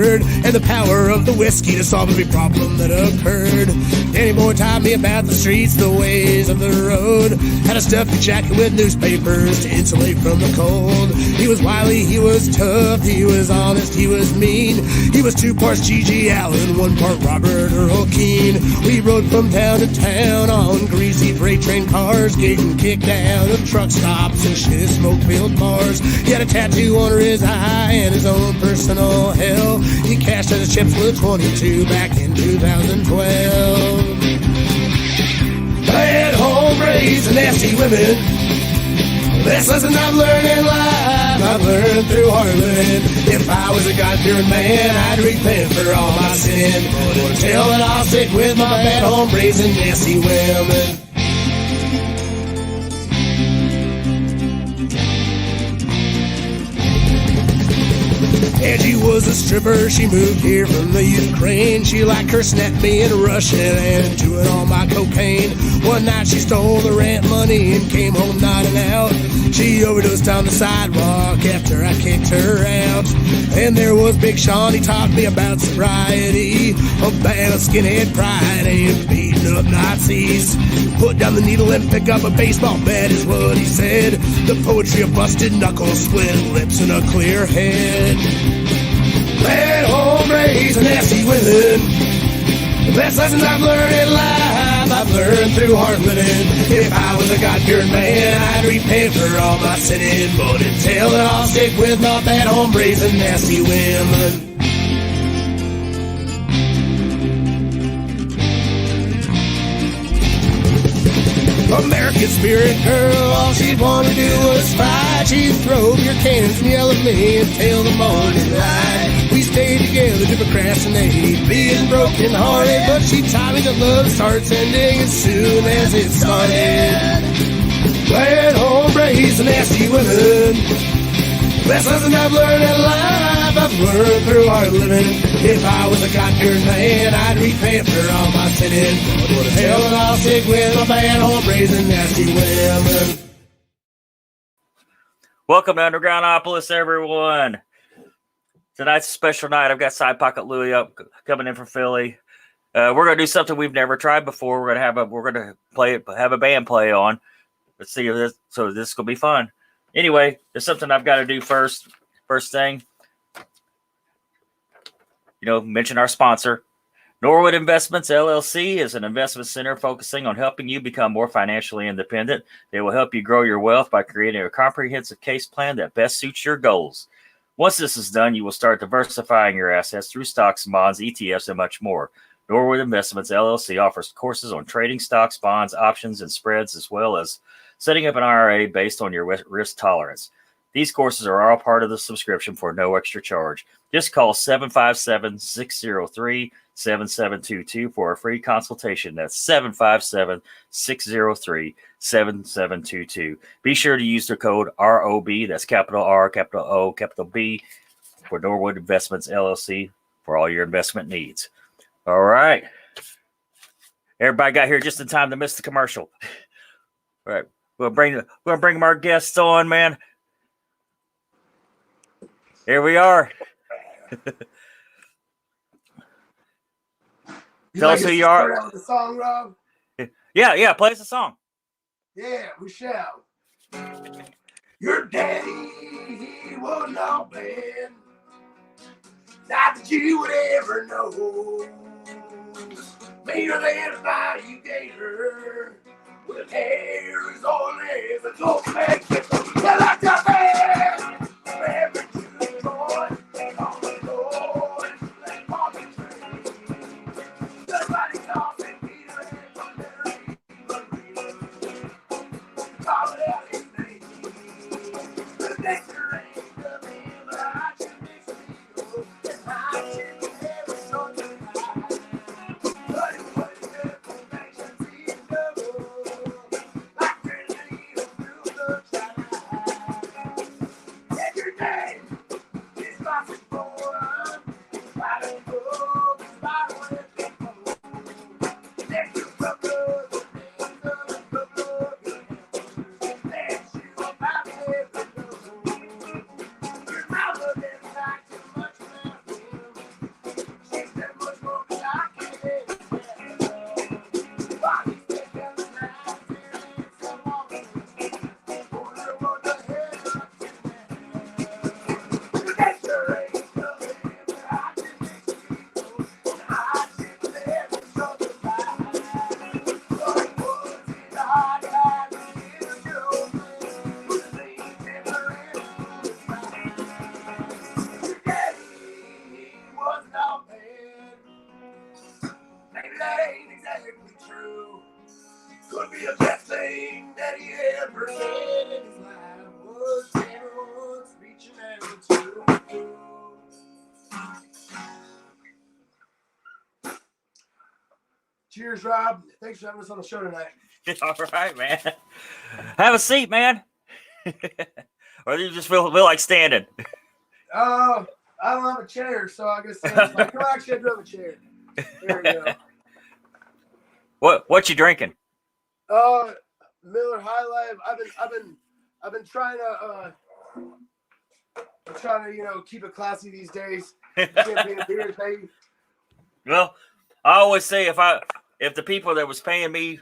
word, and the power of the whiskey to solve every problem that occurred. Danny Boy taught me about the streets, the ways of the road, how to stuff your jacket with newspapers to insulate from the cold. He was wily, he was tough, he was honest, he was mean. He was 2 parts G.G. Allen, 1 part Robert Earl Keane. We rode from town to town on greasy freight train cars, getting kicked out of truck stops and shit smoke-filled bars. He had a tattoo under his eye and his own personal hell. He cashed out his chips with a 22 back in 2012. At home, raising nasty women. Best lesson I've learned in life, I've learned through hard living. If I was a God-fearing man, I'd repent for all my sin. But until then, I'll stick with my bad home, raising nasty women. Angie was a stripper, she moved here from the Ukraine. She liked cursing at me in Russian and doing all my cocaine. One night she stole the rent money and came home nodding out. She overdosed on the sidewalk after I kicked her out. And there was Big Sean, he taught me about sobriety, a band of skinhead pride and beating up Nazis. Put down the needle and pick up a baseball bat is what he said. The poetry of busted knuckles, split lips, and a clear head. At home, raising nasty women. The best lessons I've learned in life, I've learned through hard living. If I was a God-fearing man, I'd repent for all my sinning. But until then, I'll stick with my bad home, raising nasty women. American spirit girl, all she'd want to do was fight. She'd throw your cans and yell at me until the morning light. We stayed together to procrastinate, being broken hearted, but she taught me that love starts ending as soon as it started. At home, raising nasty women. Best lesson I've learned in life, I've learned through hard living. If I was a God-fearing man, I'd repent for all my sinning. But hell, and I'll stick with my bad home, raising nasty women. Welcome to Undergroundopolis, everyone. Tonight's a special night. I've got Side Pocket Louie up, coming in from Philly. We're gonna do something we've never tried before. We're gonna have a band play on. Let's see if this. So this is gonna be fun. Anyway, there's something I've got to do first. First thing, mention our sponsor. Norwood Investments, LLC is an investment center focusing on helping you become more financially independent. They will help you grow your wealth by creating a comprehensive case plan that best suits your goals. Once this is done, you will start diversifying your assets through stocks, bonds, ETFs, and much more. Norwood Investments, LLC offers courses on trading stocks, bonds, options, and spreads, as well as setting up an IRA based on your risk tolerance. These courses are all part of the subscription for no extra charge. Just call 757-603-7722 for a free consultation. That's 757-603-7722. Be sure to use the code ROB, that's capital R, capital O, capital B, for Norwood Investments, LLC, for all your investment needs. All right. Everybody got here just in time to miss the commercial. All right. We'll bring our guests on, man. Here we are. Tell us who you are. The song, Rob? Yeah. Play us a song. Yeah, we shall. Your daddy, he was not bad. Not that you would ever know. Meaner than anybody you gave her. With hair as old as a gold bag. You like that man. Remember to boy. On the floor. Let mommy train. Somebody call me Peter and Mary. Call it out his name. The picture ain't coming, but I should mix it. And I should be every sort of time. But it was good for patience, he's double. Like Trinity through the time. Could be the best thing that he ever said in his life was everyone's reaching out to him. Cheers, Rob. Thanks for having us on the show tonight. All right, man. Have a seat, man. Or do you just feel like standing? I don't have a chair, so I guess stand. Like, no, actually, I do have a chair. There we go. What you drinking? Miller High Life. I've been trying to keep it classy these days. Champagne and beers, baby. Well, I always say if the people that was paying me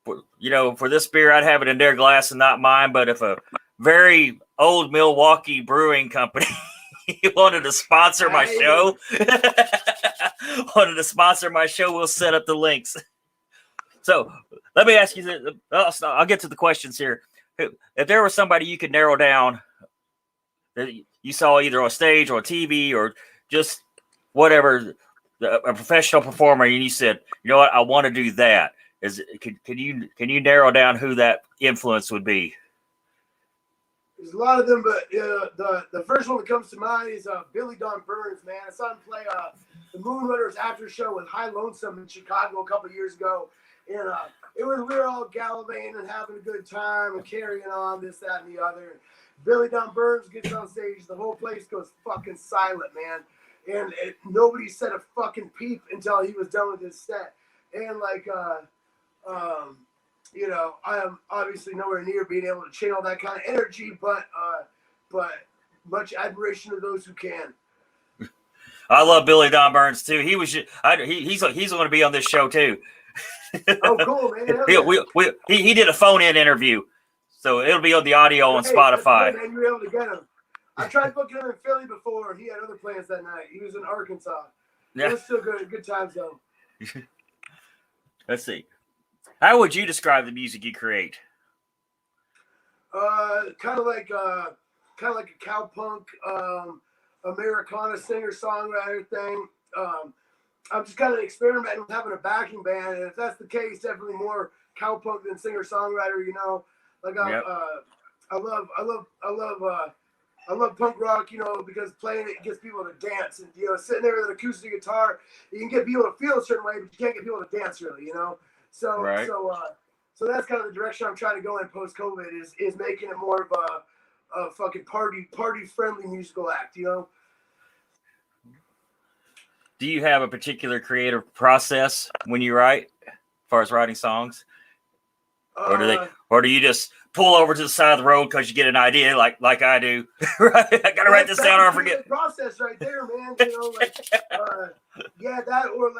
for this beer, I'd have it in their glass and not mine. But if a very old Milwaukee brewing company wanted to sponsor my show, we'll set up the links. So let me ask you this. I'll get to the questions here. If there was somebody you could narrow down that you saw either on stage or TV or just whatever, a professional performer, and you said, you know what, I want to do that. Can you narrow down who that influence would be? There's a lot of them, but the first one that comes to mind is Billy Don Burns, man. I saw him play the Moonrunners after show with High Lonesome in Chicago a couple years ago. And we were all gallivanting and having a good time and carrying on this, that, and the other. Billy Don Burns gets on stage, the whole place goes fucking silent, man. And nobody said a fucking peep until he was done with his set. And I am obviously nowhere near being able to channel that kind of energy, but much admiration to those who can. I love Billy Don Burns too. He's going to be on this show too. Oh, cool, man! He did a phone-in interview, so it'll be on the audio on Spotify. Good, man. You were able to get him. I tried booking him in Philly before. He had other plans that night. He was in Arkansas. Yeah. It was still good times though. Let's see. How would you describe the music you create? Kind of like a cowpunk, Americana singer-songwriter thing. I'm just kind of experimenting with having a backing band, and if that's the case, definitely more cowpunk than singer-songwriter. I love punk rock, because playing it gets people to dance, and sitting there with an acoustic guitar, you can get people to feel a certain way, but you can't get people to dance really, So, right. So that's kind of the direction I'm trying to go in post-COVID is making it more of a fucking party-friendly musical act, Do you have a particular creative process when you write, as far as writing songs, or do you just pull over to the side of the road because you get an idea, like I do? Right? I gotta write this down or I forget. Process right there, man. That or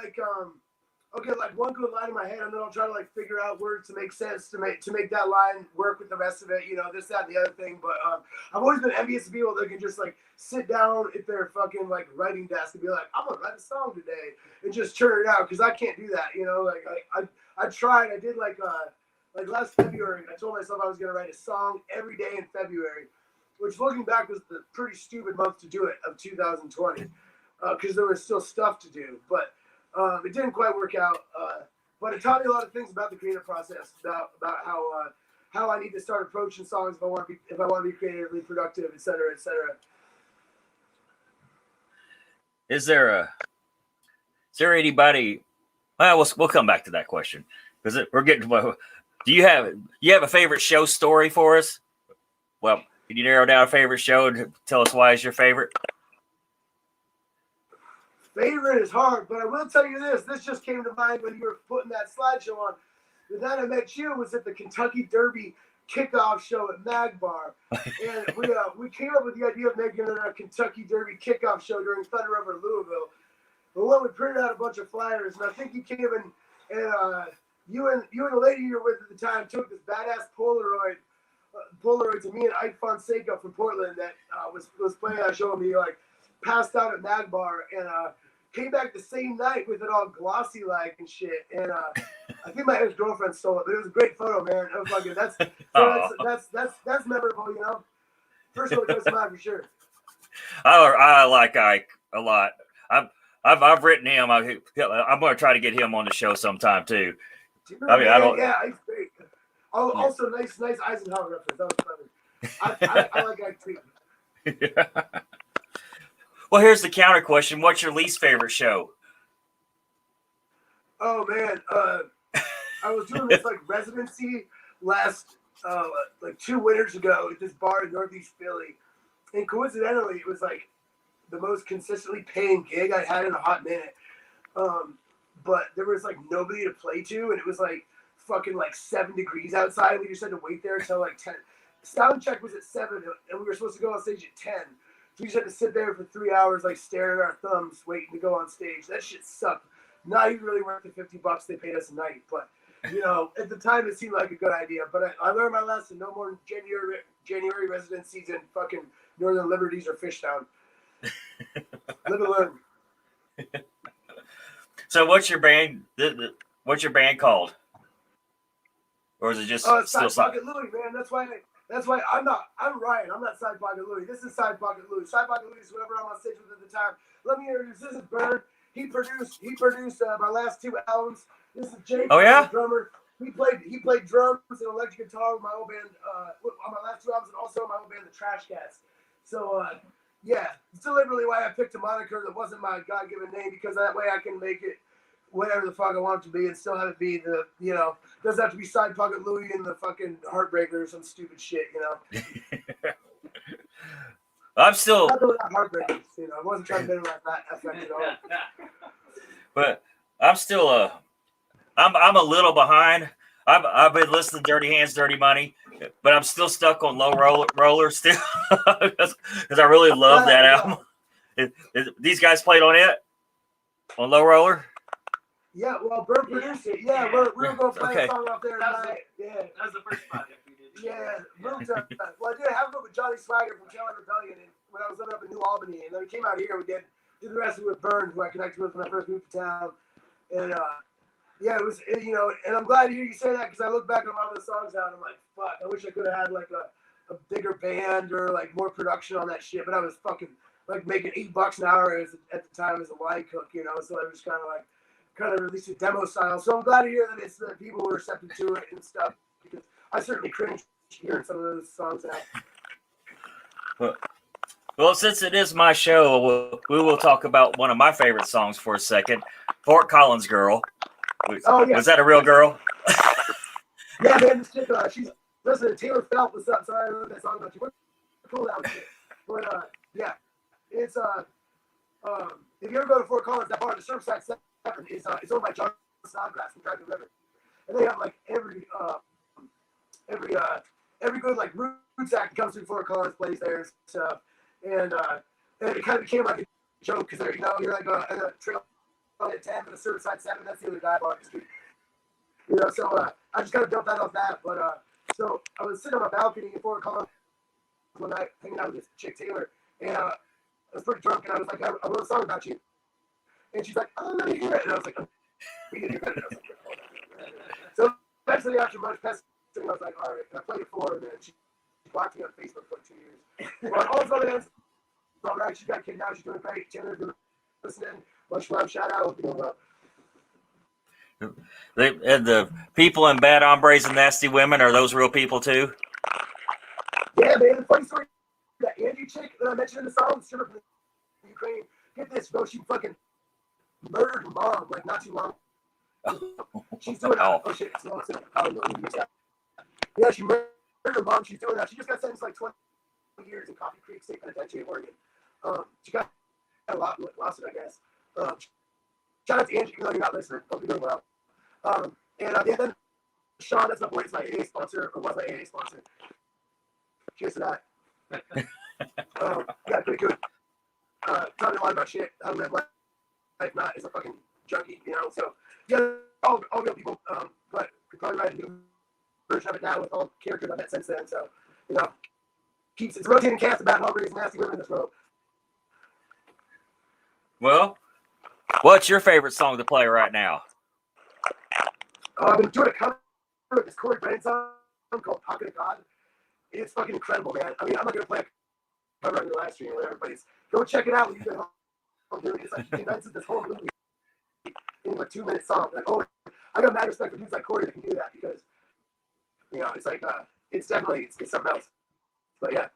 okay, one good line in my head, and then I'll try to figure out words to make sense to make that line work with the rest of it. This, that, and the other thing. But I've always been envious of people that can just sit down at their fucking writing desk and be like, I'm gonna write a song today and just churn it out, because I can't do that. I tried. I did last February. I told myself I was gonna write a song every day in February, which looking back was the pretty stupid month to do it of 2020, because there was still stuff to do, but. It didn't quite work out, but it taught me a lot of things about the creative process, about how I need to start approaching songs if I want to be creatively productive, et cetera, et cetera. Is there anybody? Well, we'll come back to that question because we're getting. Do you have a favorite show story for us? Well, can you narrow down a favorite show and tell us why it's your favorite? Favorite is hard, but I will tell you this. This just came to mind when you were putting that slideshow on. The night I met you was at the Kentucky Derby kickoff show at Mag Bar. And we came up with the idea of making it a Kentucky Derby kickoff show during Thunder Over Louisville. But when we printed out a bunch of flyers, and I think you came in and you and the lady you were with at the time took this badass Polaroid to me and Ike Fonseca from Portland that was playing that show, and we passed out at Mag Bar and came back the same night with it all glossy and shit. And I think my ex-girlfriend stole it, but it was a great photo, man. I was like, that's memorable, First one that comes to mind for sure. I like Ike a lot. I've written him. I'm going to try to get him on the show sometime too. I mean, I don't. Yeah, he's great. Oh, also nice Eisenhower reference. That was clever. I like that too. Yeah. Well, here's the counter question: what's your least favorite show? Oh man, I was doing this like residency last like 2 winters ago at this bar in Northeast Philly, and coincidentally, it was like the most consistently paying gig I'd had in a hot minute. But there was like nobody to play to, and it was like fucking like 7 degrees outside. We just had to wait there until like 10. Sound check was at 7, and we were supposed to go on stage at 10. So we just had to sit there for 3 hours, like staring at our thumbs, waiting to go on stage. That shit sucked. Not even really worth the $50 they paid us a night, but you know, at the time it seemed like a good idea. But I learned my lesson: no more January residencies in fucking Northern Liberties or Fishtown. Live and learn. So, what's your band? What's your band called? Or is it just still Side Pocket Louie, man? That's why I'm Ryan. I'm not Side Pocket Louie. This is Side Pocket Louie. Side Pocket Louie is whoever I'm on stage with at the time. Let me introduce. This is Bern. He produced my last 2 albums. This is Jake, the drummer. He played drums and electric guitar with my old band on my last 2 albums, and also my old band, the Trash Cats. So yeah, it's deliberately why I picked a moniker that wasn't my God-given name, because that way I can make it whatever the fuck I want it to be and still have it be the, you know, doesn't have to be Side Pocket Louie and the fucking Heartbreaker or some stupid shit, you know. I'm still not doing that Heartbreakers, you know. I wasn't trying to minimize that effect at all. But I'm still I'm a little behind. I've been listening to Dirty Hands, Dirty Money, but I'm still stuck on Low Roller still because I really love that album. These guys played on it on Low Roller. Yeah, well, Bert produced it. Yeah, we're going to play a song off there tonight. Yeah, that was the first project we did. Yeah, well, I did have it with Johnny Swagger from Challenge Rebellion when I was living up in New Albany, and then we came out here. We did the rest of it with Bern, who I connected with when I first moved to town, and yeah, it was, you know, and I'm glad to hear you say that, because I look back on a lot of the songs now and I'm like, fuck, I wish I could have had like a bigger band or like more production on that shit, but I was fucking like making $8 an hour at the time as a line cook, you know, so I was kind of released a demo style. So I'm glad to hear that it's the people who are receptive to it and stuff, because I certainly cringe hearing some of those songs now. Well, since it is my show, we will talk about one of my favorite songs for a second, Fort Collins Girl. Oh, yeah. Was that a real girl? Yeah, man, this chick, she's listening to Taylor Felt. What's up? Sorry, I wrote that song about you. We're cool that shit. But yeah, it's if you ever go to Fort Collins, that bar, the Surfside 7 is it's owned by John Snodgrass from Driving River, and they have like every good like roots act comes through Fort Collins, plays there and stuff, and it kind of became like a joke, because you know, you're like in a trail at 10 and a Surfside 7, that's the other guy bar. You know, so I just kind of built that off that. But so I was sitting on a balcony in Fort Collins one night, hanging out with this chick Taylor, and I was pretty drunk, and I was like, I wrote a song about you. And she's like, oh, let me hear it. And I was like, we didn't hear it. So eventually, after much pestering, I was like, all right. And I played it for her, and then she blocked me on Facebook for 2 years. But all of other ends, all right. She's got a kid now. She's doing great. Taylor's doing listening. Much love. Shout out. Hope you're doing well. And the people in Bad Hombres and Nasty Women, are those real people too? Yeah, man. Funny story. That Angie chick that I mentioned in the song, stripper from Ukraine. Get this, bro. She fucking murdered her mom like not too long. She's doing that. Oh shit. Yeah, she murdered her mom. She's doing that. She just got sentenced like 20 years in Coffee Creek State Penitentiary in Oregon. She got a lot lost it, I guess. Shout out to Angie, even though you're not listening. Hope you're doing well. Yeah, then Sean, that's my boy, is my AA sponsor, or was my AA sponsor. Cheers to that. Yeah, pretty good. Talking a lot about shit. I don't live life not as a fucking junkie, you know. So yeah, all real people. But we're probably writing a new version of it now with all the characters I've met since then. So, you know, it's a rotating cast of Bad Hombres and Nasty Women in this world. Well, what's your favorite song to play right now? I've been doing a cover of this Corey Brand song called Pocket of God. It's fucking incredible, man. I mean, I'm not going to play a cover on your live stream or whatever, but go check it out when you get home. It's like he invented this whole movie in like 2-minute song. Like, oh, I got mad respect for dudes like Corey that can do that because, you know, it's like, it's definitely, it's something else. But yeah.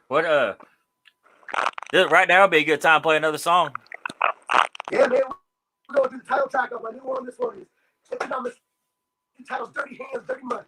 What, right now would be a good time to play another song. Yeah, man. We're going through the title track of my new one. This one is taking on this title, Dirty Hands, Dirty Money.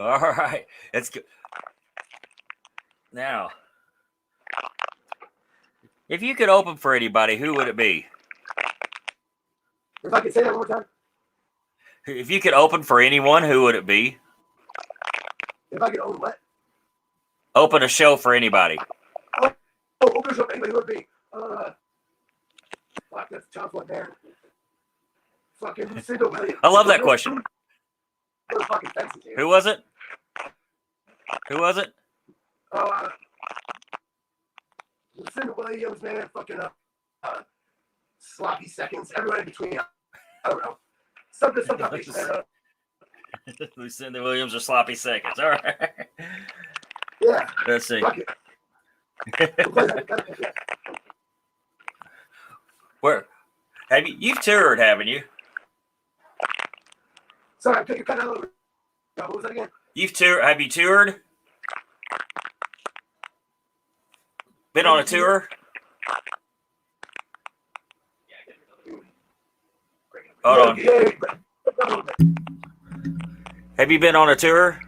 All right. It's good. Now, if you could open for anybody, who would it be? If I could say that one more time. If you could open for anyone, who would it be? If I could own what? Open a show for anybody. Oh, open up anybody, who would it be? Fuck, that's a tough one there. Fucking Lucinda Williams. I love that question. Those fucking fences here. Who was it? Who was it? Lucinda Williams, man, fucking sloppy seconds, everyone in between. I don't know. Something like that. Lucinda Williams or sloppy seconds. All right. Yeah. Let's see. Fuck it. Where have you've toured, haven't you? Sorry, you're kind of over. What was that again? You've toured. Have you toured? Been on a tour? Hold on. Have you been on a tour?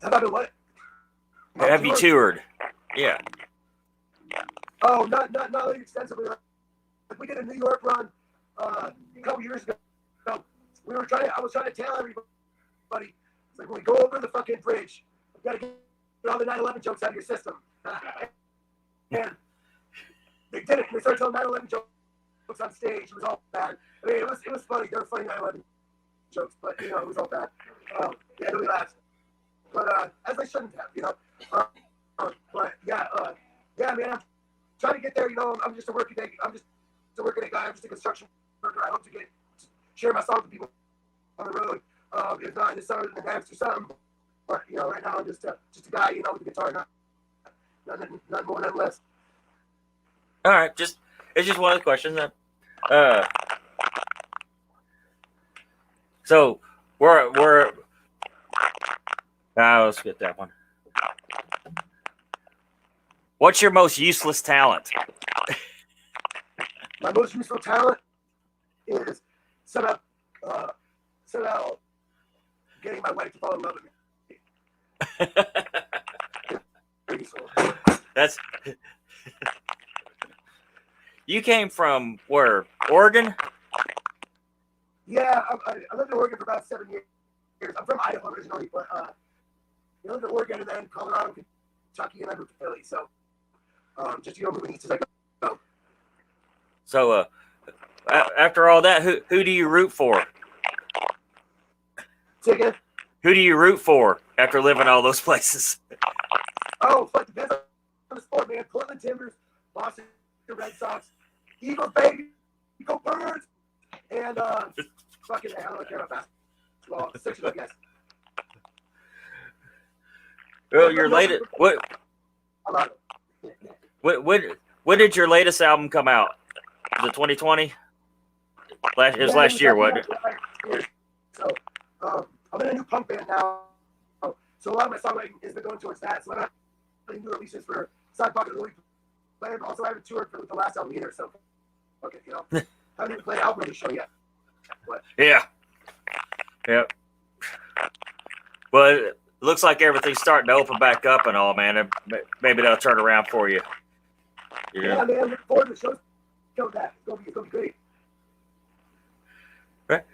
Have I been what? Have you toured? Yeah. Oh, not really extensively. We did a New York run a couple years ago. I was trying to tell everybody, it's like when we go over the fucking bridge, you gotta get all the 9/11 jokes out of your system. And they did it. They started telling 9/11 jokes on stage. It was all bad. I mean, it was funny. They were funny 9/11 jokes, but it was all bad. Yeah, we laughed. But as I shouldn't have, but yeah, man, I'm trying to get there. I'm just a working day. I'm just a working day guy. I'm just a construction I hope to share my songs with people on the road. If not in the summer, then next or something. But right now I'm just a guy, with a guitar, not more, not less. All right, it's just one of the questions. So we're let's get that one. What's your most useless talent? My most useful talent is somehow getting my wife to fall in love with me. That's you came from where? Oregon? Yeah, I lived in Oregon for about 7 years. I'm from Idaho originally, but I lived in Oregon and then Colorado, Kentucky, and I moved to Philly. So just moving east as I go. So after all that, who do you root for? Say again? Who do you root for after living all those places? Oh, fuck, depends on the sport, man. Portland Timbers, Boston Red Sox, Eagles, baby, go Birds, and fucking, I don't care about basketball. Sixers, I guess. Well, your latest what? I love it. When did your latest album come out? Was it 2020? It was last year, wasn't it? So, I'm in a new punk band now. So a lot of my songwriting has been going towards that. So I'm not doing new releases for Side Pocket Louie. But also I haven't toured for the last album either. So, okay, I haven't even played an album release show yet. But, yeah. Well, it looks like everything's starting to open back up and all, man. Maybe that'll turn around for you. Yeah, man. Look forward to the shows. That. It's gonna be great. Right.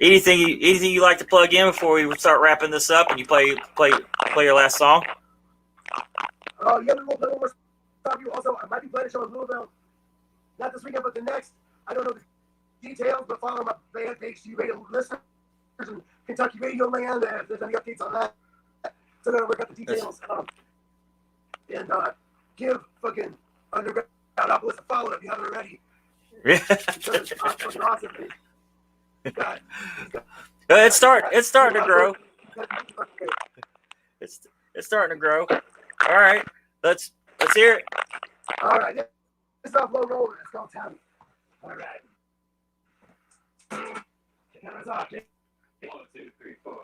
Anything you like to plug in before we start wrapping this up and you play your last song? Yeah, we'll play one more song. Also, I might be playing a show in Louisville. Not this weekend, but the next. I don't know the details, but follow my band page, radio listeners in Kentucky Radio Land. If there's any updates on that, so I'm gonna work out the details and give fucking Undergroundopolis a follow if you haven't already. Yeah. It's awesome. It's starting to grow. It's starting to grow. All right, let's hear it. All right, this is off Low Roller. It's called Tommy. All right. Count us off. 1, 2, 3, 4.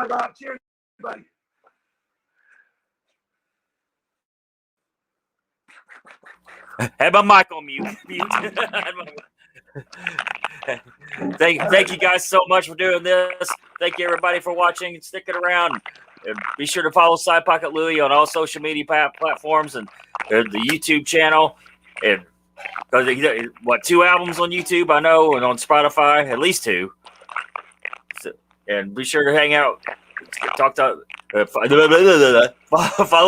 Bye, Bob. Cheers, buddy. Had my mic on mute. Thank you guys so much for doing this. Thank you everybody for watching and sticking around. And be sure to follow Side Pocket Louie on all social media platforms and the YouTube channel. And because what 2 albums on YouTube I know, and on Spotify at least 2. So, and be sure to hang out. Talk to. Follow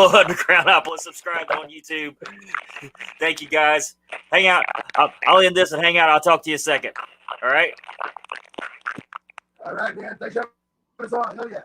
Undergroundopolis. Subscribe on YouTube. Thank you guys. Hang out. I'll end this and hang out. I'll talk to you a second. All right. All right, man. Thanks for having us on. Hell yeah.